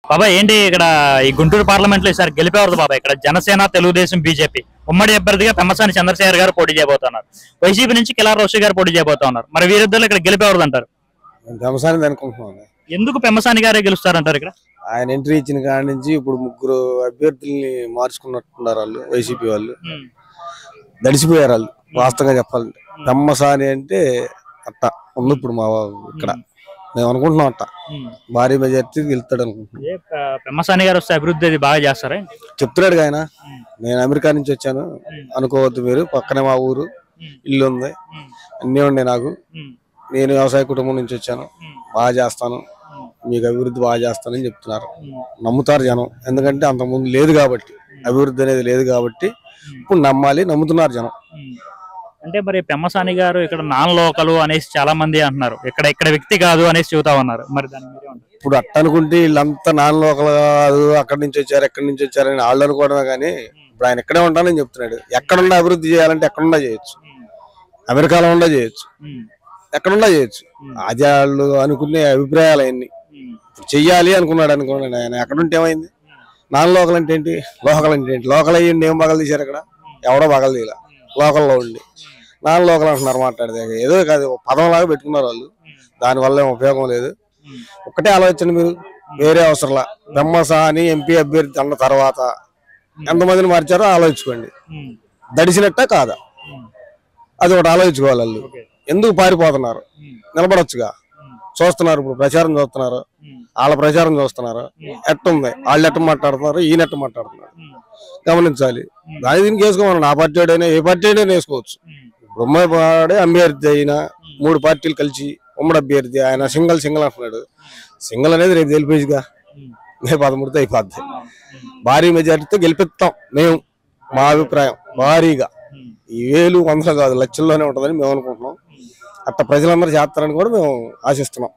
బాబాయ్ ఏంటి ఇక్కడ ఈ గుంటూరు పార్లమెంట్ లో ఈసారి గెలిపేవారు బాబాయ్. ఇక్కడ జనసేన, తెలుగుదేశం, బీజేపీ ఉమ్మడి అభ్యర్థిగా పెమ్మసాని చంద్రశేఖర్ గారు పోటీ చేయబోతున్నారు. వైసీపీ నుంచి కిలార్ రోషి గారు పోటీ చేయబోతున్నారు. మరి వీరిద్దరు ఇక్కడ గెలిపేవారు అంటారు. ఎందుకు పెమ్మసాని గారే గెలుస్తారంటారు? ఇక్కడ ఆయన ఎంట్రీ ఇచ్చిన కాడి నుంచి ఇప్పుడు ముగ్గురు అభ్యర్థుల్ని మార్చుకున్నట్టున్నారు వాళ్ళు. వైసీపీ వాళ్ళు దడిసిపోయారు వాళ్ళు. వాస్తవంగా చెప్పాలి, పెమ్మసాని అంటే అట్ట ఉంది ఇప్పుడు మా ఇక్కడ. మేము అనుకుంటున్నాం అట్ట భారీ మెజార్టీ గెలుస్తాడు అనుకుంటున్నాం. పెమ్మసాని గారు వస్తే అభివృద్ధి బాగా చేస్తారా? చెప్తున్నాడు ఆయన, నేను అమెరికా నుంచి వచ్చాను అనుకోవద్దు మీరు, పక్కనే మా ఊరు ఇల్లు ఉంది, అన్నీ ఉండే నాకు, నేను వ్యవసాయ కుటుంబం నుంచి వచ్చాను, బాగా చేస్తాను, మీకు అభివృద్ధి బాగా చేస్తానని చెప్తున్నారు. నమ్ముతారు జనం, ఎందుకంటే అంతకుముందు లేదు కాబట్టి, అభివృద్ధి అనేది లేదు కాబట్టి ఇప్పుడు నమ్మాలి, నమ్ముతున్నారు జనం. అంటే మరి పెమ్మసాని గారు ఇక్కడ నాన్ లోకలు అనేసి చాలా మంది అంటున్నారు, ఇక్కడ వ్యక్తి కాదు అనేసి చెబుతా ఉన్నారు. మరి దాని ఇప్పుడు అట్ట అనుకుంటే వీళ్ళంతా నాన్ లోకల్ కాదు, అక్కడి నుంచి వచ్చారు ఎక్కడి నుంచి వచ్చారని వాళ్ళు అనుకోవడమే. కానీ ఇప్పుడు ఆయన ఎక్కడే ఉంటానని చెప్తున్నాడు. ఎక్కడున్నా అభివృద్ధి చేయాలంటే ఎక్కడున్నా చేయొచ్చు, అమెరికాలో ఉండా చేయొచ్చు, ఎక్కడున్నా చేయొచ్చు. అది వాళ్ళు అనుకునే అభిప్రాయాలు అవన్నీ. చెయ్యాలి అనుకున్నాడు ఆయన, ఎక్కడుంటే ఏమైంది? నాన్ లోకల్ అంటే ఏంటి, లోకల్ అంటే ఏంటి? లోకల్ అయ్యిండి ఏం బగలు తీశారు ఇక్కడ? ఎవడో బగలు తీయాల, లోకల్లో ఉండి నాన్ లోకల్ అంటున్నారు. మాట్లాడితే ఏదో కాదు, పదంలాగా పెట్టుకున్నారు వాళ్ళు. దానివల్ల ఏం ఉపయోగం లేదు. ఒక్కటే ఆలోచించండి మీరు, వేరే అవసరంలా. పెమ్మసాని ఎంపీ అభ్యర్థి అన్న తర్వాత ఎంతమందిని మార్చారో ఆలోచించుకోండి. దడిసినట్ట కాదా, అది ఒకటి ఆలోచించుకోవాలి. వాళ్ళు ఎందుకు పారిపోతున్నారు? నిలబడొచ్చుగా. చూస్తున్నారు, ఇప్పుడు ప్రచారం చూస్తున్నారు, వాళ్ళ ప్రచారం చూస్తున్నారు. ఎట్టుంది, వాళ్ళు ఎట్ట మాట్లాడుతున్నారు, ఈయన ఎట్ట మాట్లాడుతున్నారు గమనించాలి. దాని దీనికి వేసుకోమన్నాడు. ఆ పార్టీ అయినా ఏ పార్టీ అయినా వేసుకోవచ్చు. ఉమ్మడి పాడే అభ్యర్థి అయినా 3 పార్టీలు కలిసి ఉమ్మడి అభ్యర్థి ఆయన సింగల్ అంటున్నాడు. సింగల్ అనేది రేపు గెలిపేసిగా, మే 13తో అయిపోద్ది. భారీ మెజార్టీతో గెలిపిస్తాం మేము, మా అభిప్రాయం. భారీగా ఈ వేలు వందలు కాదు, లక్షల్లోనే ఉంటుందని మేము అనుకుంటున్నాం. అట్లా ప్రజలందరూ చేస్తారని కూడా మేము ఆశిస్తున్నాం.